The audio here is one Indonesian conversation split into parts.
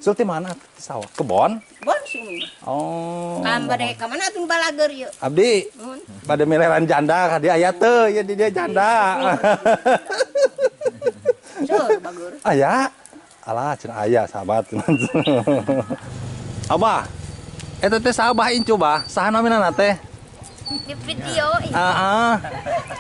Sulti mana sawah? Kebon? Bon sumi. Oh. Kan bade ka mana tun balager yeuh. Abdi pada mileran janda ka dia aya teu, ya di dia janda. Seur bager. Aya. Alah cenah aya sahabat. Abah. Eta teh saha Abah incu bah? Saha naminana teh? Di video ih.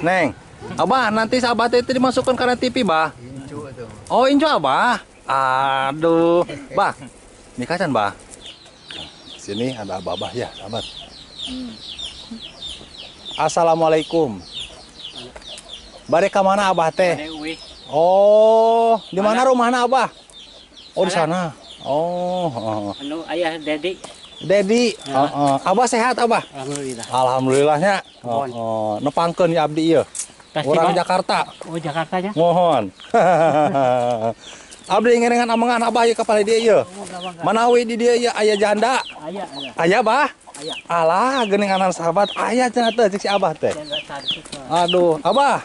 Neng. Abah nanti sahabat itu dimasukkan ke TV bah. Incu tuh. Oh incu Abah. Aduh, bah, ini kacan bah. Sini ada abah ya, sahabat. Assalamualaikum. Bade ka mana abah teh? Oh, di mana rumahna abah? Oh di sana. Oh, Anu ayah Dedi. Dedi, abah sehat abah? Alhamdulillah. Alhamdulillahnya. Nepangkeun ya abdi ieu. Orang Jakarta. Oh Jakartanya. Mohon. Abdi ngerengan amangan abah ieu kapal dia ieu. Manawi di dia ieu aya janda. Aya. Aya bah? Aya. Alah geuninganan sahabat aya cenah teh cik si abah teh. Aduh, abah.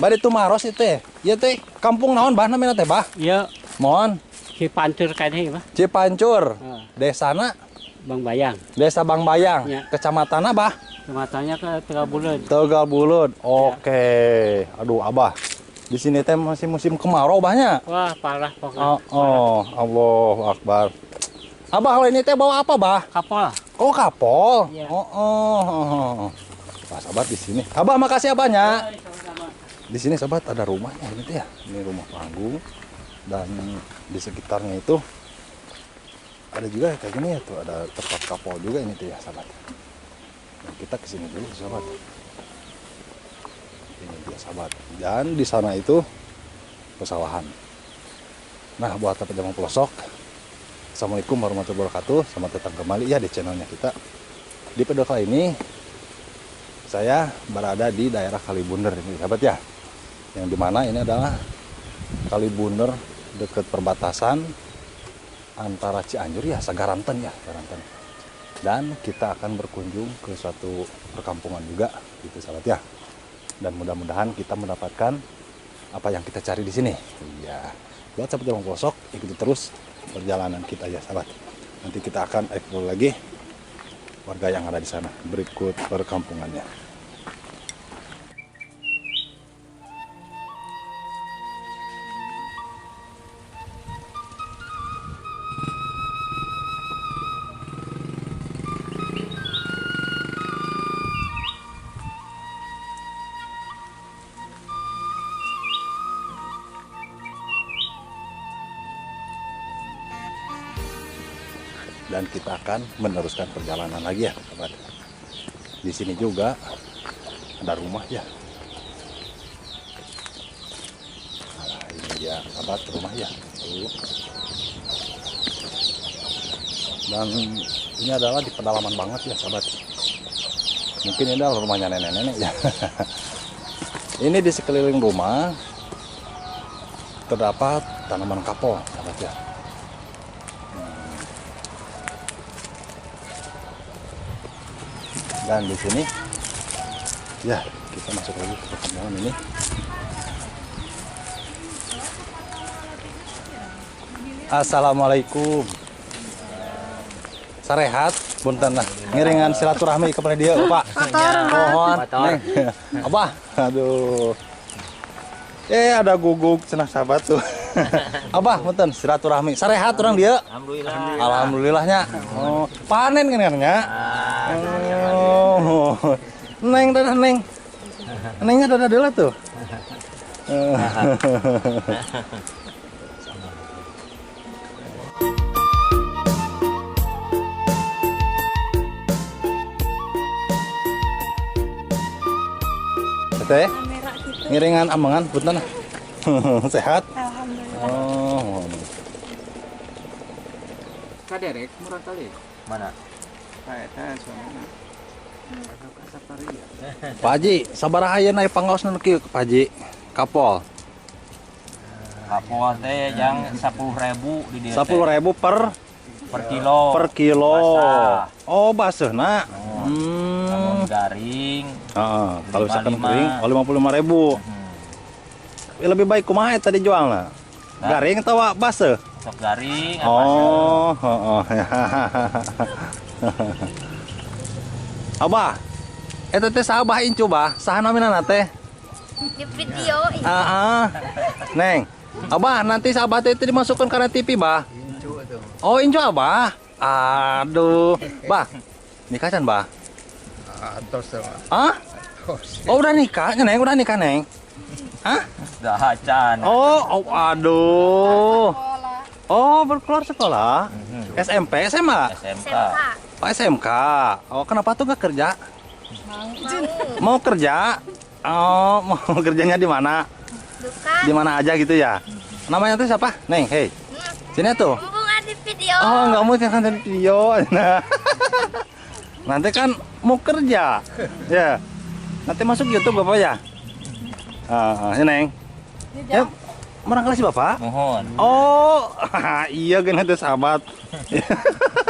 Bade tumaros ieu teh. Ieu teh kampung naon bah namina teh bah? Iya, Mohon. Cipancur kadeh mah. Cipancur. Desana Bang Bayang. Desa Bangbayang. Ya. Kecamatan bah? Kematannya ke Tegabuleun. Tegal Bulut. Oke. Aduh, abah. Di sini teh masih musim kemarau bahnya. Wah, parah pokoknya. Allahu Akbar. Abah kalau ini teh bawa apa, bah? Kapal. Oh, kapol. Iya. Wah, sahabat di sini. Abah makasih abahnya. Sama-sama. Di sini sahabat ada rumahnya ini teh ya. Ini rumah panggung dan di sekitarnya itu ada juga kayak gini ya tuh, ada tempat kapol juga ini tuh ya, sahabat. Dan kita kesini dulu, sahabat. Ini dia sahabat, dan di sana itu pesawahan. Nah, buat teman teman pelosok, assalamualaikum warahmatullahi wabarakatuh. Selamat datang kembali ya di channelnya kita. Di video kali ini saya berada di daerah Kalibunder ini, sahabat ya. Yang dimana ini adalah Kalibunder dekat perbatasan antara Cianjur ya, Sagaranten ya, Sagaranten. Dan kita akan berkunjung ke suatu perkampungan juga, gitu sahabat ya. Dan mudah-mudahan kita mendapatkan apa yang kita cari di sini. Iya. Buat sahabat yang pelosok, ikuti terus perjalanan kita ya, sahabat. Nanti kita akan explore lagi warga yang ada di sana. Berikut perkampungannya. Dan kita akan meneruskan perjalanan lagi ya, sahabat. Di sini juga ada rumah ya. Nah, ini dia sahabat rumah ya. Dan ini adalah di pedalaman banget ya, sahabat. Mungkin ini adalah rumahnya nenek-nenek ya. Ini di sekeliling rumah terdapat tanaman kapol, sahabat ya. Dan di sini ya kita masuk lagi ke perkampungan ini. Assalamualaikum. Sarehat punten nah ngiringan silaturahmi kepada dia Pak. Mohon. Apa? Aduh. Ada guguk cenah sahabat tuh. Abah punten silaturahmi. Sarehat orang dia. Alhamdulillah. Alhamdulillahnya. Oh, panen kan nya. Oh, neng dadah neng, nengnya dadah dulu tuh. Teh, ngiringan amangan, punten. Sehat. Alhamdulillah. Oh, Kaderek murah kali. Mana? Kayak soalnya. Pak Haji, sabaraha ayeuna pangaos nu kieu Pak Haji? Kapol. Kapal teh yang 10.000 di dia. 10.000 per kilo. per kilo. Basah. Oh, baseuhna. Namun garing. Heeh, kalau misalkan 55. kering 55.000. Lebih baik kumaha eta dijualna? Garing atau baseuh? sok garing apa Oh, heeh. Abah, eta teh sabah incu bah, saha nominana teh? Di video ini. Neng, Abah nanti sahabat itu dimasukkan karena TV bah. Incu tuh. Oh incu Abah. Aduh, bah, nikah can bah? Atos tuh. Ah? Oh udah nikah, Neng, udah nikah Neng? Hah? dah hacan. Oh, aduh. Oh, berkeluar sekolah. SMP, SMA? SMK. SMK. Oh, SMK. Oh, kenapa tuh gak kerja? Mau. Mau kerja? Oh, mau kerjanya di mana? Duka. Di mana aja gitu ya? Namanya tuh siapa? Neng, hey. Sini tuh. Mumpung ada video. Oh, nggak mau kan dari video. Nah. Nanti kan mau kerja. Ya. Nanti masuk YouTube Bapak ya? Ya, Neng. Ya, merangkali si Bapak. Mohon. Oh, iya kan itu sahabat.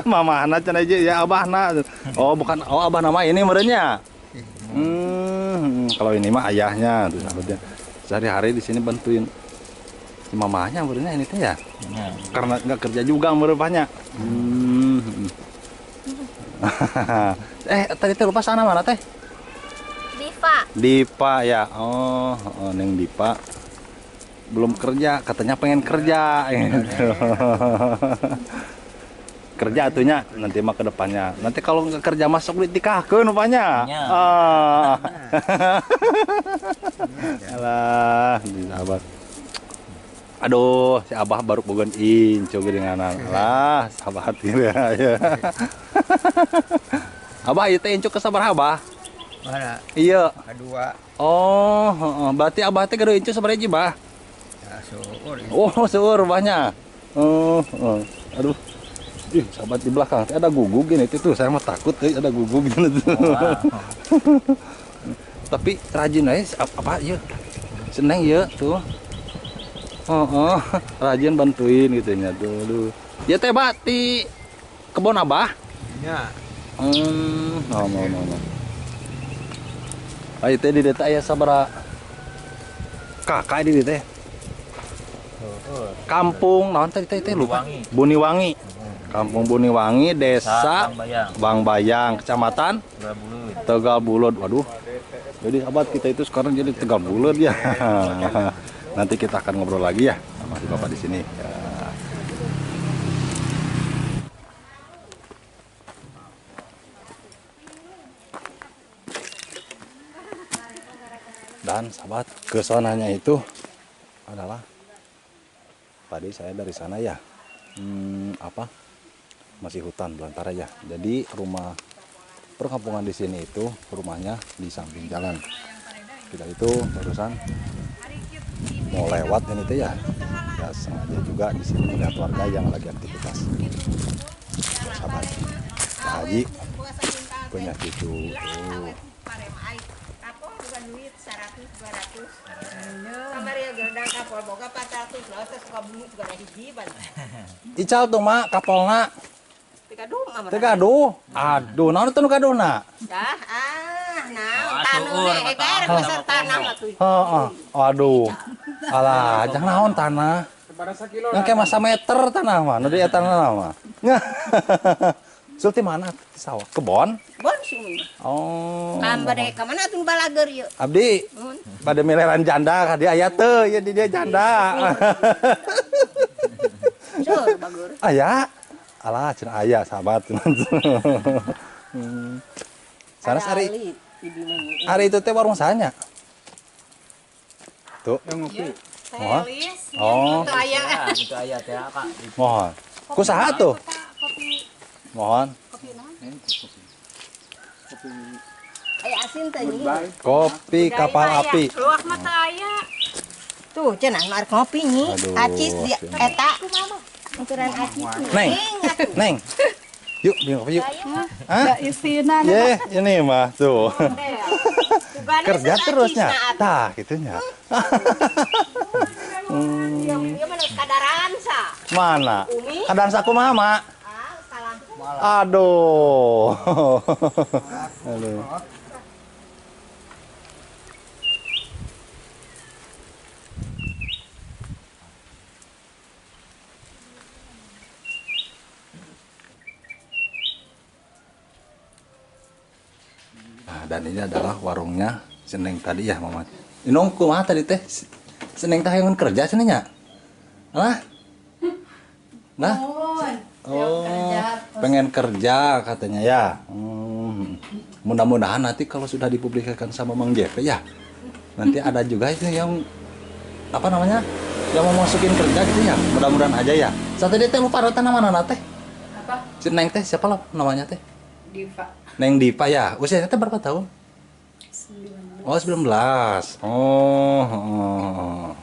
Mama anak can aja ya abah anak. Oh, bukan. Oh, abah nama ini merenya. Kalau ini mah ayahnya tuh sahabatnya. Sehari-hari di sini bantuin si mamanya merenya ini teh ya. Ya. Karena nggak kerja juga merupanya. Tadi teh lupa sana mana teh? Diva. Dipa ya. Oh, Neng Dipa. Belum kerja, katanya pengen kerja gitu. Kerja atunya nanti mah ke depannya. Nanti kalau nggak kerja masuk ditikahkeun rupanya. Ya. Alah, sahabat. Aduh, si Abah baru bogan incu dengan lah, sahabat gitu ya. Abah ieu teh incu ke sabaraha, Abah? Mana? Iya. Kedua. Oh, berarti Abah teh gado incu sabaraha hiji, Bah? Ya syukur. Oh, seueur rupanya. Aduh. Ih, sahabat di belakang teh ada gugug gini itu tuh. Saya mah takut ada gugug gini tuh. Wah. Tapi rajin aja apa ya? Seneng ya tuh. Rajin bantuin gitu nya dulu. Ya teh bati kebon Abah. Ya. No. Ayo teh di deta aya sabaraha kakak di teh. Kampung naon teh lupa. Buniwangi. Kampung Buniwangi, Desa Bang Bang Bayang, Bayang. Kecamatan Bulut. Tegal Bulut. Waduh. Jadi sahabat kita itu sekarang jadi Tegal Bulut ya. Nanti kita akan ngobrol lagi ya sama si Bapak di sini. Ya. Dan sahabat kesonanya itu adalah tadi saya dari sana ya. Masih hutan belantara ya. Jadi rumah perkampungan di sini itu rumahnya di samping jalan. Kita itu barusan mau lewat ini tuh ya. Ya sengaja juga di sini melihat warga yang lagi aktivitas. Sahabat Pak Haji punya cucu tuh. Ical tuh mak kapolna. Tegaduh. Aduh, naon teh nu gaduhna? Dah, tanam atuh. Heeh. Aduh. Alah, jangan naon tanah. Yang kayak masa meter tanah mah, nu di eta mah. Sulti mana? Sawah, kebon? Bon sini. Oh. Kambade ka mana atuh balager yeuh. Abdi, pada mileran janda ka dia aya teu, ya di dia janda. Sur bagur. Aya. Alah, cenah aya sahabat. Sanes ari. Ari itu teh warung sanya. Tuh. Yang ngopi. Mohon. Oh, Itu aya teh Kak. mohon. Kusaha tuh? Mohon. Aya asin teh nyi. Kopi kapal api. Luak mata aya. Tuh cenah ngar kopi nyi. Aduh, Acis di eta. Ukuran acis. Neng. Yuk, bikin kopi yuk. Hah? Isinan. Ye, ini mah tuh. Kerja terusnya. Tah, gitunya. Ieu mah kadaran sa. Mana? Umi. Kadang saku mama. Salah. Aduh. Aduh. dan ini adalah warungnya Seneng tadi ya, Mama. Inong kumaha tadi teh? Seneng teh yang kerja senengnya? Hah? Nah? Oh, pengen kerja katanya ya. Mudah-mudahan nanti kalau sudah dipublikasikan sama Mang Jefe ya, nanti ada juga itu yang apa namanya, yang mau masukin kerja gitu ya. Mudah-mudahan aja ya. Saat tadi teh lupa rata nama nana teh. Apa? Si Neng teh siapa lah namanya teh? Diva. Neng Dipa ya. Usianya teh berapa tahun? 19. Oh 19. Oh.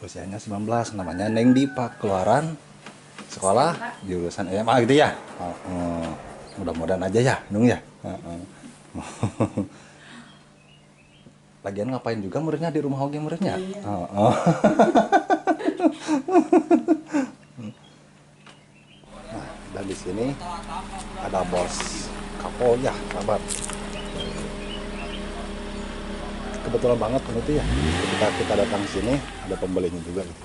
Usianya 19, namanya Neng Dipa, keluaran sekolah jurusan SMA gitu ya. Mudah-mudahan aja ya, Nung ya. Lagian ngapain juga muridnya di rumah Oge muridnya? Iya. Nah, dan di sini ada bos Kapo ya, sahabat. Kebetulan banget kan itu ya. Ketika kita datang sini ada pembelinya juga gitu.